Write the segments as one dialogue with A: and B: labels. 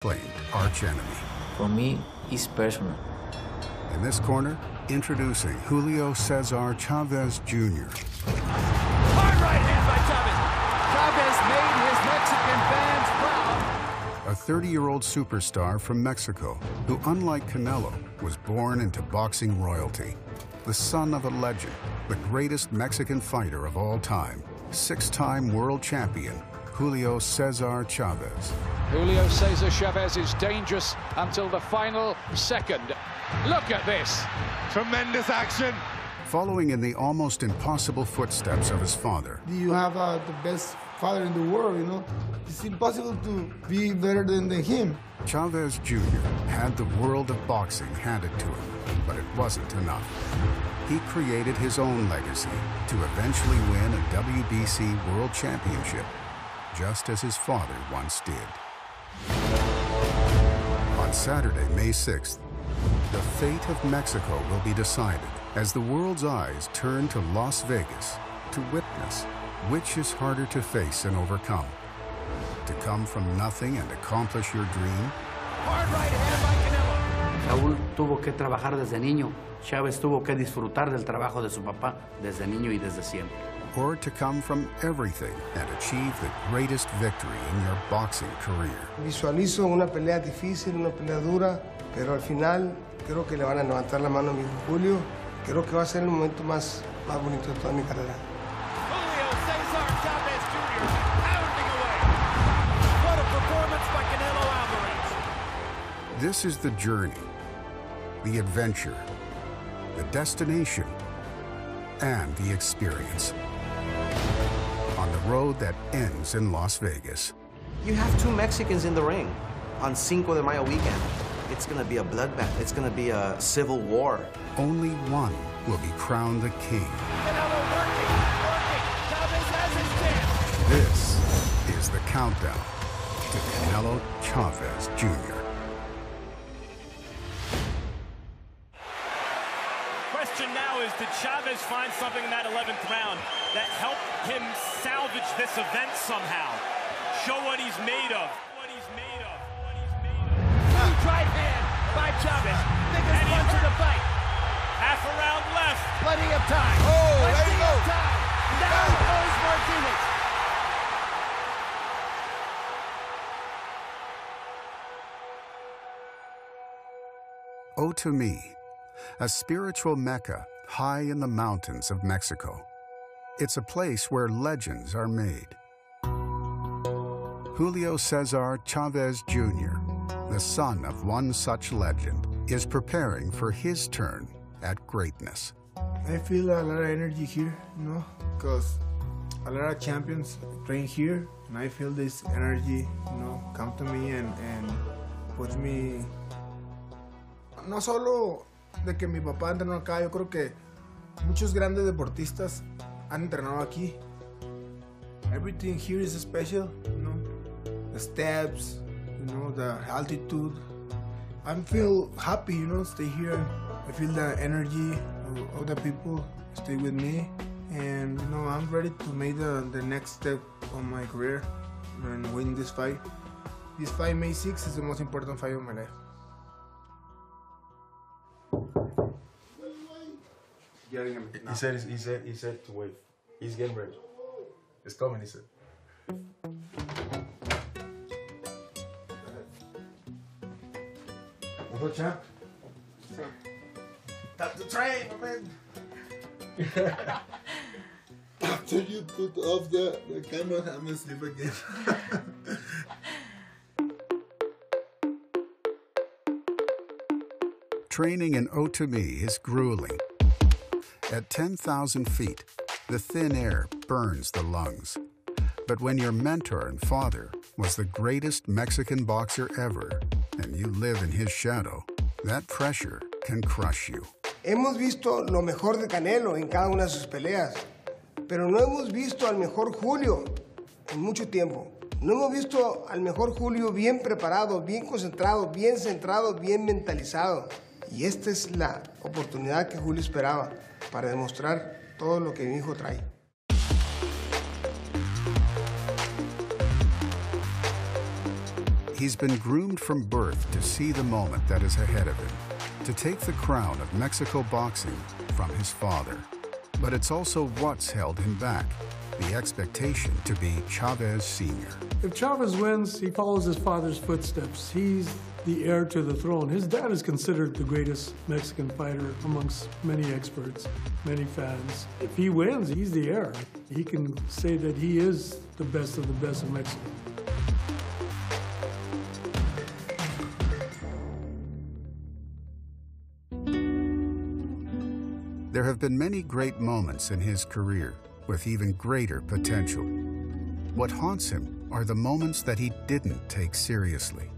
A: Claimed arch enemy.
B: For me, it's personal.
A: In this corner, introducing Julio Cesar Chavez Jr.
C: Hard right hand by Chavez. Chavez made his Mexican fans proud.
A: A 30-year-old superstar from Mexico who, unlike Canelo, was born into boxing royalty. The son of a legend, the greatest Mexican fighter of all time, six-time world champion, Julio Cesar Chavez.
C: Julio Cesar Chavez is dangerous until the final second. Look at this. Tremendous action.
A: Following in the almost impossible footsteps of his father.
D: You have the best father in the world, you know. It's impossible to be better than him.
A: Chavez Jr. had the world of boxing handed to him, but it wasn't enough. He created his own legacy to eventually win a WBC World Championship, just as his father once did. On Saturday, May 6th, the fate of Mexico will be decided as the world's eyes turn to Las Vegas to witness which is harder to face and overcome. To come from nothing and accomplish your dream.
C: Hard right hand by Canelo.
B: Saúl tuvo que trabajar desde niño. Chávez tuvo que disfrutar del trabajo de su papá desde niño y desde siempre.
A: Or to come from everything and achieve the greatest victory in your boxing career.
D: Visualizo una pelea difícil, una pelea dura, pero al final creo que le van a levantar la mano a mi hijo Julio. Creo que va a ser el momento más bonito de toda mi carrera.
C: Julio Cesar Chavez Jr. pounding away. What a performance by Canelo Alvarez.
A: This is the journey, the adventure, the destination, and the experience. On the road that ends in Las Vegas.
E: You have two Mexicans in the ring on Cinco de Mayo weekend. It's going to be a bloodbath. It's going to be a civil war.
A: Only one will be crowned the king.
C: Canelo working. Chavez has his chance.
A: This is the countdown to Canelo Chavez Jr.
F: Question now is, did Chavez find something in that 11th round that helped him salvage this event somehow? Show what he's made of.
C: Huge right hand by Chavez. Biggest punch of the fight.
F: Half a round left.
C: Plenty of time.
F: Oh, there
C: Plenty
F: you go.
C: of time. Down goes Martinez.
A: Oh, to me, a spiritual Mecca high in the mountains of Mexico. It's a place where legends are made. Julio Cesar Chavez Jr., the son of one such legend, is preparing for his turn at greatness.
D: I feel a lot of energy here, you know, because a lot of champions train here, and I feel this energy, you know, come to me and puts me. No solo de que mi papá entrenó acá, yo creo que muchos grandes deportistas han entrenado aquí. Everything here is special, you know, the steps, you know, the altitude. I feel happy, you know, stay here. I feel the energy of the people stay with me, and you know, I'm ready to make the next step of my career and win this fight. This fight, May 6th, is the most important fight of my life.
G: He said to wait. He's getting ready. It's coming, he said. What's up, champ? Tap the train, my man. After you put off the camera, I'm gonna sleep again.
A: Training in Otomi is grueling. At 10,000 feet, the thin air burns the lungs. But when your mentor and father was the greatest Mexican boxer ever, and you live in his shadow, that pressure can crush you.
D: Hemos visto lo mejor de Canelo en cada una de sus peleas, pero no hemos visto al mejor Julio en mucho tiempo. No hemos visto al mejor Julio bien preparado, bien concentrado, bien centrado, bien mentalizado. Y esta es la oportunidad que Julio esperaba para demostrar todo lo que mi hijo trae.
A: He's been groomed from birth to see the moment that is ahead of him, to take the crown of Mexico boxing from his father. But it's also what's held him back, the expectation to be Chavez Sr.
H: If Chavez wins, he follows his father's footsteps. He's the heir to the throne. His dad is considered the greatest Mexican fighter amongst many experts, many fans. If he wins, he's the heir. He can say that he is the best of the best in Mexico.
A: There have been many great moments in his career with even greater potential. What haunts him are the moments that he didn't take seriously.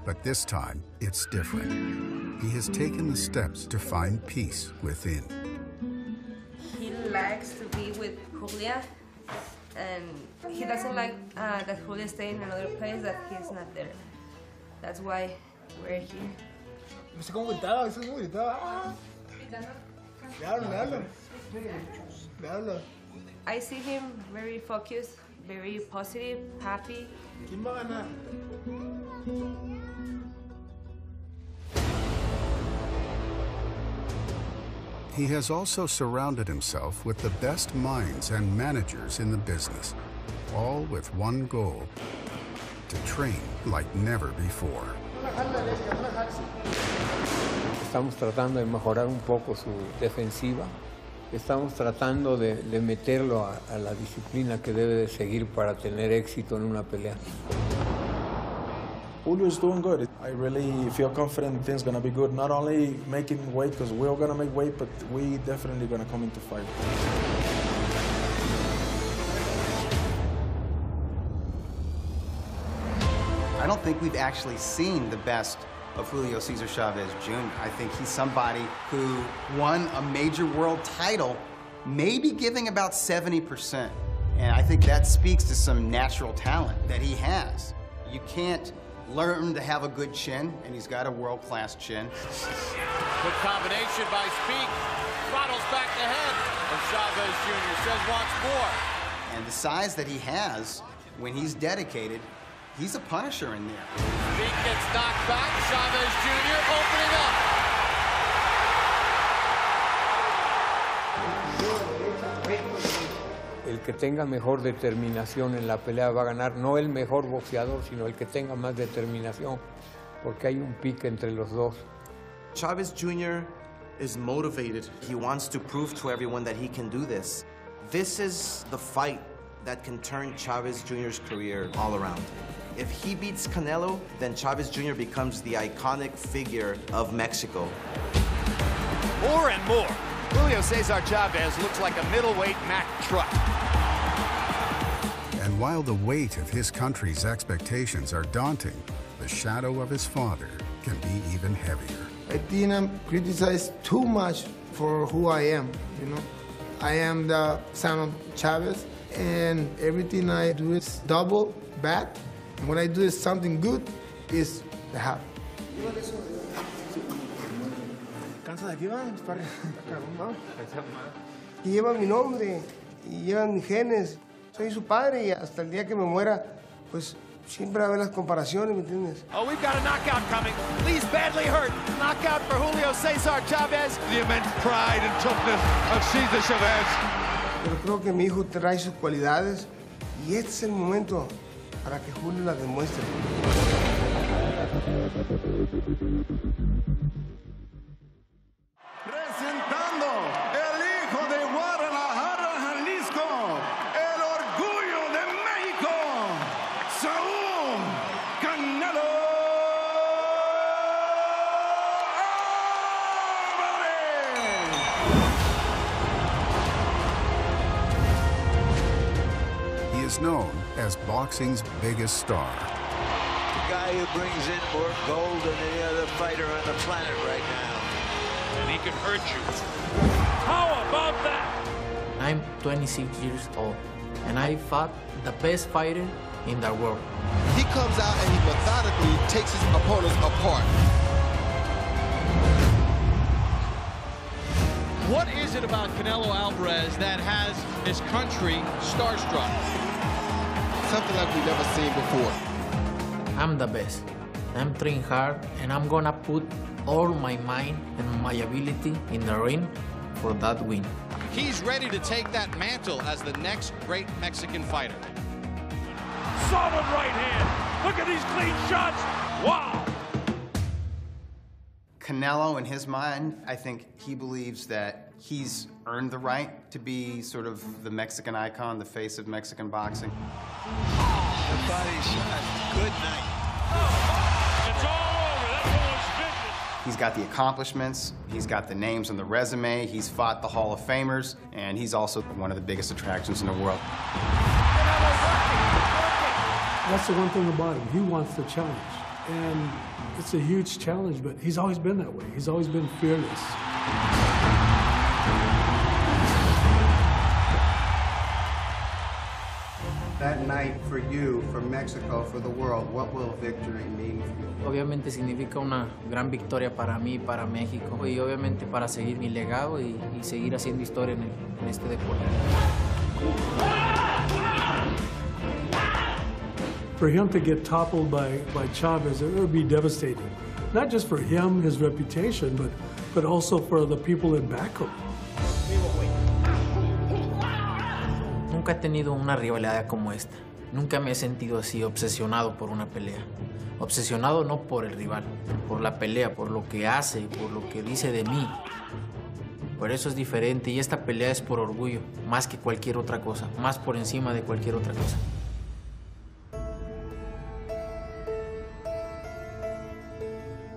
A: But this time, it's different. He has taken the steps to find peace within.
I: He likes to be with Julia, and he doesn't like that Julia stay in another place, that he's not there. That's why we're here. I see him very focused, very positive, happy.
A: He has also surrounded himself with the best minds and managers in the business, all with one goal: to train like never before.
J: Estamos tratando de mejorar un poco su defensiva. Estamos tratando de meterlo a la disciplina que debe de seguir para tener éxito en una pelea.
K: Julio is doing good. I really feel confident things gonna be good. Not only making weight, because we're gonna make weight, but we definitely gonna come into fight.
L: I don't think we've actually seen the best of Julio Cesar Chavez Jr. I think he's somebody who won a major world title, maybe giving about 70%. And I think that speaks to some natural talent that he has. You can't learn to have a good chin, and he's got a world-class chin.
C: Good combination by Speak. Throttles back the head. And Chavez Jr. says once more.
L: And the size that he has, when he's dedicated, he's a punisher in there.
C: Speak gets knocked back. Chavez Jr. opening up.
J: El que tenga mejor determinación en la pelea va a ganar, no el mejor boxeador, sino el que tenga más determinación, porque hay un pique entre los dos.
E: Chavez Jr. is motivated. He wants to prove to everyone that he can do this. This is the fight that can turn Chavez Jr.'s career all around. If he beats Canelo, then Chavez Jr. becomes the iconic figure of Mexico.
C: More and more, Julio Cesar Chavez looks like a middleweight Mack truck.
A: And while the weight of his country's expectations are daunting, the shadow of his father can be even heavier.
D: I think I'm criticized too much for who I am, you know. I am the son of Chavez, and everything I do is double, bad. And when I do something good, is the half.
M: Y lleva mi nombre, y llevan mis genes. Soy su padre y hasta el día que me muera, pues siempre va a haber las comparaciones, ¿me entiendes?
C: Oh, we've got a knockout coming. Lee's badly hurt. Knockout for Julio Cesar Chavez. The immense pride and toughness of Cesar Chavez.
M: Pero creo que mi hijo trae sus cualidades y este es el momento para que Julio las demuestre.
G: Presentando el hijo de Guadalajara, Jalisco, el orgullo de México, Saúl Canelo Alvarez.
A: He is known as boxing's biggest star.
N: The guy who brings in more gold than any other fighter on the planet right now.
C: And he can hurt you. How about that?
O: I'm 26 years old, and I fought the best fighter in the world.
P: He comes out and he methodically takes his opponents apart.
Q: What is it about Canelo Alvarez that has his country starstruck?
P: Something like we've never seen before.
O: I'm the best. I'm training hard, and I'm gonna put all my mind and my ability in the ring for that win.
Q: He's ready to take that mantle as the next great Mexican fighter.
C: Solid right hand. Look at these clean shots. Wow.
L: Canelo, in his mind, I think he believes that he's earned the right to be sort of the Mexican icon, the face of Mexican boxing.
N: The body shot. Good night.
C: It's all over. That one's vicious.
L: He's got the accomplishments, he's got the names on the resume, he's fought the Hall of Famers, and he's also one of the biggest attractions in the world.
H: That's the one thing about him. He wants the challenge. And it's a huge challenge, but he's always been that way. He's always been fearless.
R: That night for you, for Mexico, for the world, what will victory mean for you?
O: Obviamente significa una gran victoria para mí, para México, y obviamente para seguir mi legado y seguir haciendo historia en este deporte.
H: For him to get toppled by Chavez, it would be devastating. Not just for him, his reputation, but also for the people in back home.
O: Nunca he tenido una rivalidad como esta. Nunca me he sentido así, obsesionado por una pelea. Obsesionado no por el rival, por la pelea, por lo que hace, por lo que dice de mí. Por eso es diferente y esta pelea es por orgullo, más que cualquier otra cosa, más por encima de cualquier otra cosa.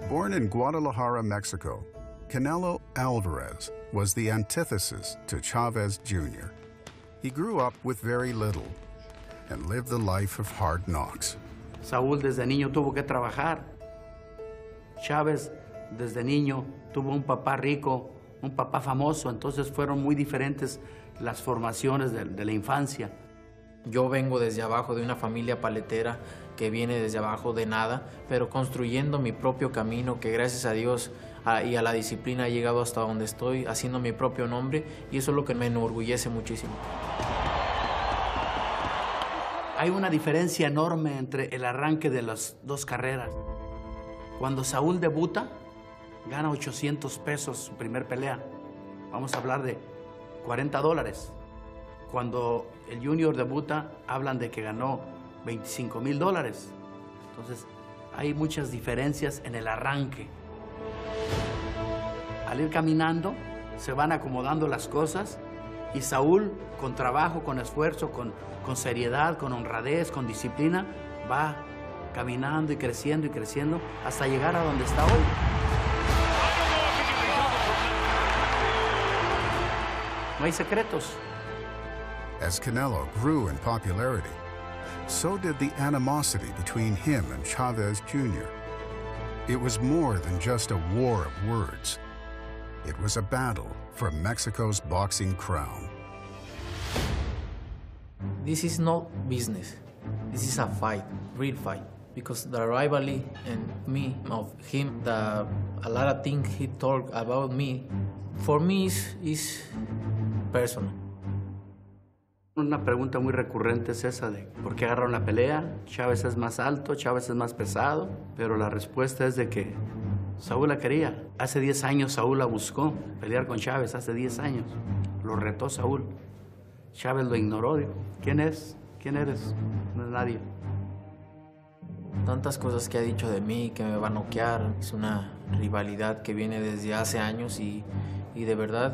A: Born in Guadalajara, Mexico, Canelo Alvarez was the antithesis to Chavez Jr. He grew up with very little and lived the life of hard knocks.
B: Saúl desde niño tuvo que trabajar. Chávez desde niño tuvo un papá rico, un papá famoso, entonces fueron muy diferentes las formaciones de la infancia.
O: Yo vengo desde abajo de una familia paletera que viene desde abajo de nada, pero construyendo mi propio camino que gracias a Dios y a la disciplina he llegado hasta donde estoy, haciendo mi propio nombre, y eso es lo que me enorgullece muchísimo.
B: Hay una diferencia enorme entre el arranque de las dos carreras. Cuando Saúl debuta, gana 800 pesos su primer pelea. Vamos a hablar de $40. Cuando el Junior debuta, hablan de que ganó $25,000. Entonces, hay muchas diferencias en el arranque. Al ir caminando, se van acomodando las cosas y Saúl, con trabajo, con esfuerzo, con seriedad, con honradez, con disciplina, va caminando y creciendo hasta llegar a donde está hoy. No hay secretos.
A: As Canelo grew in popularity, so did the animosity between him and Chavez Jr. It was more than just a war of words. It was a battle for Mexico's boxing crown.
O: This is not business. This is a fight, real fight. Because the rivalry and me, of him, a lot of things he talked about me, for me is personal.
B: Una pregunta muy recurrente es esa de ¿por qué agarraron la pelea? Chávez es más alto, Chávez es más pesado, pero la respuesta es de que Saúl la quería. Hace 10 años Saúl la buscó, pelear con Chávez, hace 10 años. Lo retó Saúl. Chávez lo ignoró, dijo, ¿quién es? ¿Quién eres? No es nadie.
O: Tantas cosas que ha dicho de mí, que me va a noquear. Es una rivalidad que viene desde hace años y de verdad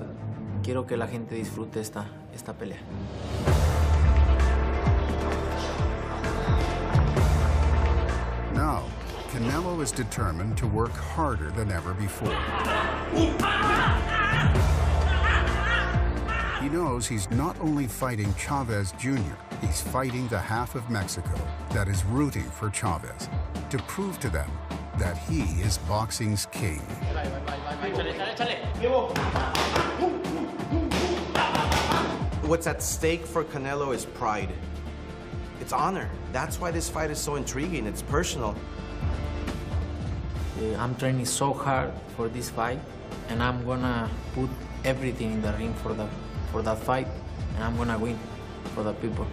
O: quiero que la gente disfrute esta pelea.
A: Now, Canelo is determined to work harder than ever before. He knows he's not only fighting Chavez Jr., he's fighting the half of Mexico that is rooting for Chavez to prove to them that he is boxing's king.
E: What's at stake for Canelo is pride. It's honor. That's why this fight is so intriguing. It's personal.
O: I'm training so hard for this fight, and I'm gonna put everything in the ring for that fight, and I'm gonna win for the people.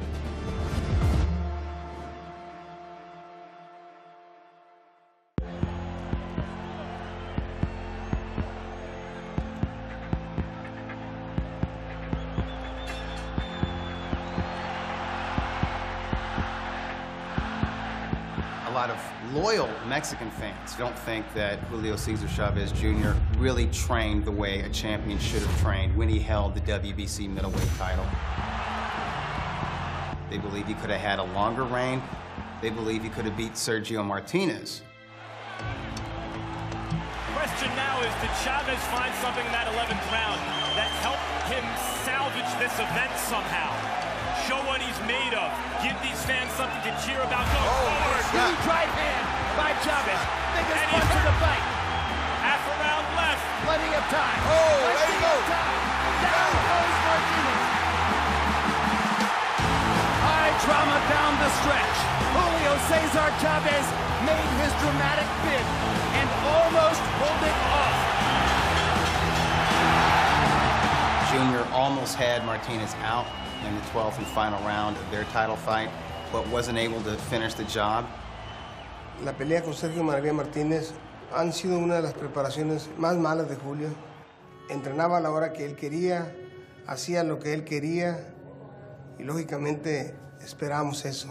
L: lot of loyal Mexican fans don't think that Julio Cesar Chavez Jr. really trained the way a champion should have trained when he held the WBC middleweight title. They believe he could have had a longer reign. They believe he could have beat Sergio Martinez.
F: Question now is, did Chavez find something in that 11th round that helped him salvage this event somehow? Show what he's made of. Give these fans something to cheer about. Go forward.
N: Huge right hand by Chavez. Biggest punch of the fight.
F: Half a round left.
N: Plenty of time.
G: There you go.
N: Down goes Martinez. High drama down the stretch. Julio Cesar Chavez made his dramatic bid and almost pulled it off.
L: Jr. almost had Martinez out in the 12th and final round of their title fight, but wasn't able to finish the job.
M: La pelea con Sergio María Martínez han sido una de las preparaciones más malas de Julio. Entrenaba a la hora que él quería, hacía lo que él quería y lógicamente esperábamos eso.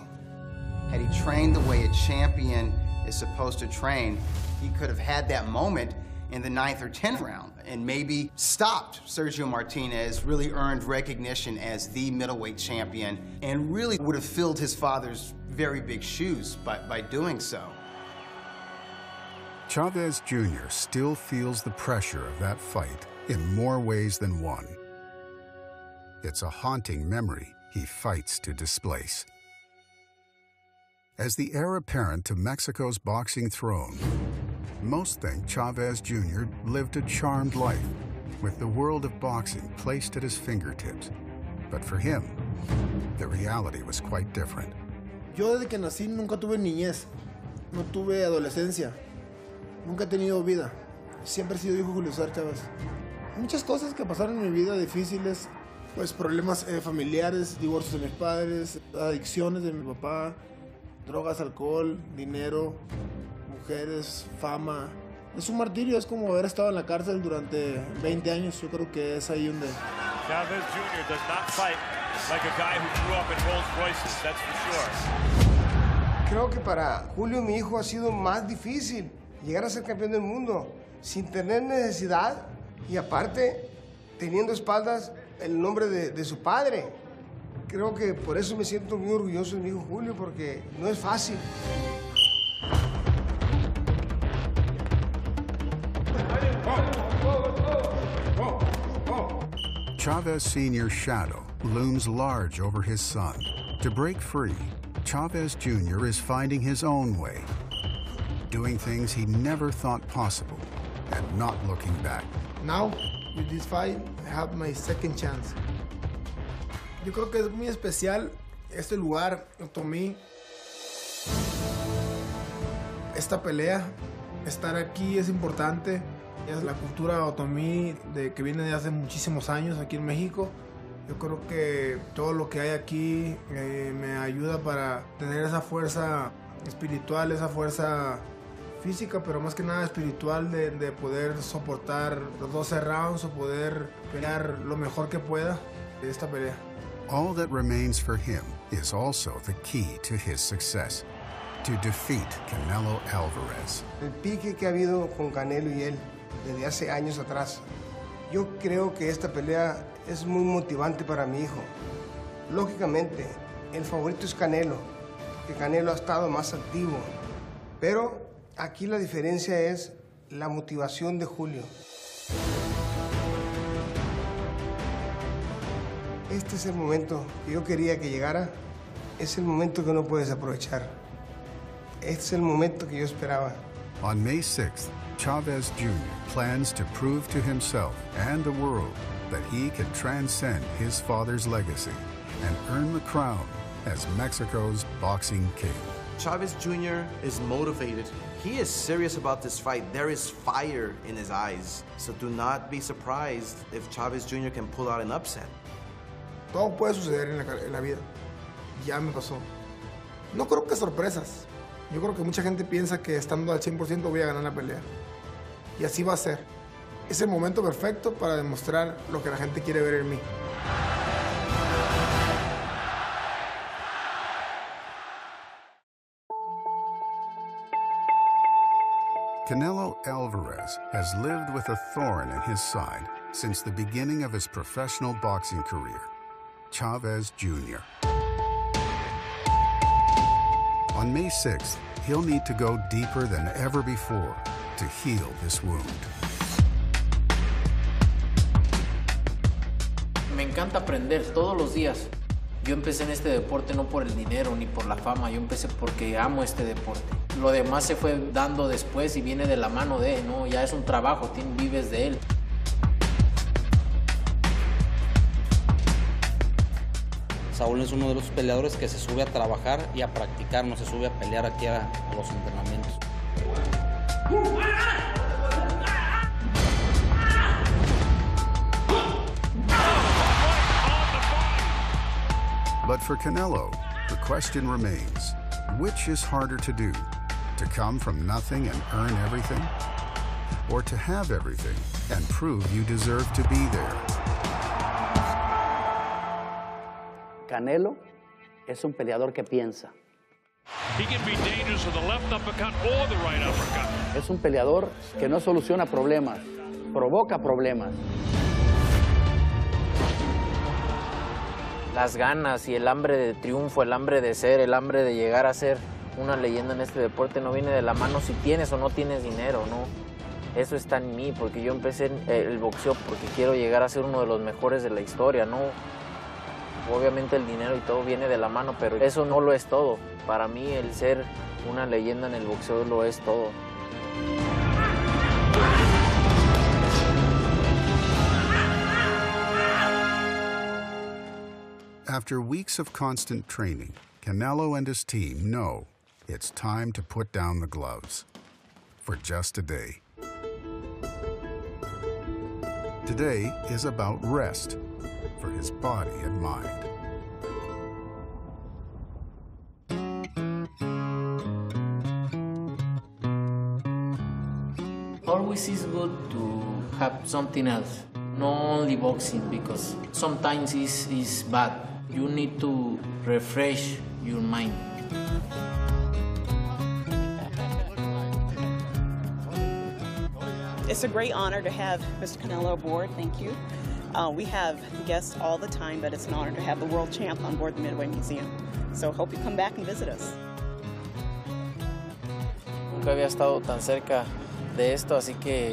L: Had he trained the way a champion is supposed to train, he could have had that moment in the 9th or 10th round and maybe stopped Sergio Martinez, really earned recognition as the middleweight champion, and really would have filled his father's very big shoes by doing so.
A: Chavez Jr. still feels the pressure of that fight in more ways than one. It's a haunting memory he fights to displace. As the heir apparent to Mexico's boxing throne, most think Chavez Jr. lived a charmed life, with the world of boxing placed at his fingertips. But for him, the reality was quite different.
D: Yo desde que nací nunca tuve niñez, no tuve adolescencia, nunca he tenido vida. Siempre he sido hijo de Julio Cesar Chávez. Muchas cosas que pasaron en mi vida difíciles, pues problemas familiares, divorcios de mis padres, adicciones de mi papá, drogas, alcohol, dinero, mujeres, fama. Es un martirio, es como haber estado en la cárcel durante 20 años. Yo creo que es ahí donde...
F: Chavez Jr. does not fight like a guy who grew up in Rolls Royces, that's for sure.
M: Creo que para Julio, mi hijo, ha sido más difícil llegar a ser campeón del mundo sin tener necesidad y aparte teniendo espaldas el nombre de su padre. Creo que por eso me siento muy orgulloso de mi hijo Julio, porque no es fácil.
A: Chavez Sr.'s shadow looms large over his son. To break free, Chavez Jr. is finding his own way, doing things he never thought possible, and not looking back.
D: Now, with this fight, I have my second chance. Yo creo que es muy especial este lugar, Otomí, esta pelea. Estar aquí es importante. Es la cultura otomí que viene de hace muchísimos años aquí en México. Yo creo que todo lo que hay aquí me ayuda para tener esa fuerza espiritual, esa fuerza física, pero más que nada espiritual de poder soportar los 12 rounds o poder pelear lo mejor que pueda de esta pelea.
A: All that remains for him is also the key to his success, to defeat Canelo Alvarez.
M: El pique que ha habido con Canelo y él desde hace años atrás, yo creo que esta pelea es muy motivante para mi hijo. Lógicamente, el favorito es Canelo, que Canelo ha estado más activo, pero aquí la diferencia es la motivación de Julio. Este es el momento que yo quería que llegara, es el momento que no puedes aprovechar. Este es el momento que yo esperaba.
A: On May 6th, Chavez Jr. plans to prove to himself and the world that he can transcend his father's legacy and earn the crown as Mexico's boxing king.
E: Chavez Jr. is motivated. He is serious about this fight. There is fire in his eyes. So do not be surprised if Chavez Jr. can pull out an upset.
D: Todo puede suceder en la vida. Ya me pasó. No creo que sorpresas. Yo creo que mucha gente piensa que estando al 100% voy a ganar la pelea. Y así va a ser. Es el momento perfecto para demostrar lo que la gente quiere ver en mí.
A: Canelo Alvarez has lived with a thorn in his side since the beginning of his professional boxing career, Chavez Jr. On May 6th, he'll need to go deeper than ever before to heal this wound.
O: Me encanta aprender todos los días. Yo empecé en este deporte no por el dinero ni por la fama, yo empecé porque amo este deporte. Lo demás se fue dando después y viene de la mano de, ¿no? Ya es un trabajo, vives de él.
S: Saúl es uno de los peleadores que se sube a trabajar y a practicar, no se sube a pelear aquí a los entrenamientos.
A: But for Canelo, the question remains, which is harder to do? To come from nothing and earn everything? Or to have everything and prove you deserve to be there?
T: Canelo es un peleador que piensa.
C: He can be dangerous with the left uppercut or the right uppercut.
T: Es un peleador que no soluciona problemas, provoca problemas.
O: Las ganas y el hambre de triunfo, el hambre de ser, el hambre de llegar a ser una leyenda en este deporte no viene de la mano si tienes o no tienes dinero, ¿no? Eso está en mí, porque yo empecé el boxeo porque quiero llegar a ser uno de los mejores de la historia, ¿no? Obviamente el dinero y todo viene de la mano, pero eso no lo es todo. Para mí el ser una leyenda en el boxeo lo es todo.
A: After weeks of constant training, Canelo and his team know it's time to put down the gloves for just a day. Today is about rest for his body and mind.
O: Always is good to have something else, not only boxing, because sometimes it's bad. You need to refresh your mind.
U: It's a great honor to have Mr. Canelo aboard. Thank you. We have guests all the time, but it's an honor to have the world champ on board the Midway Museum. So hope you come back and visit us.
O: Nunca había estado tan cerca de esto, así que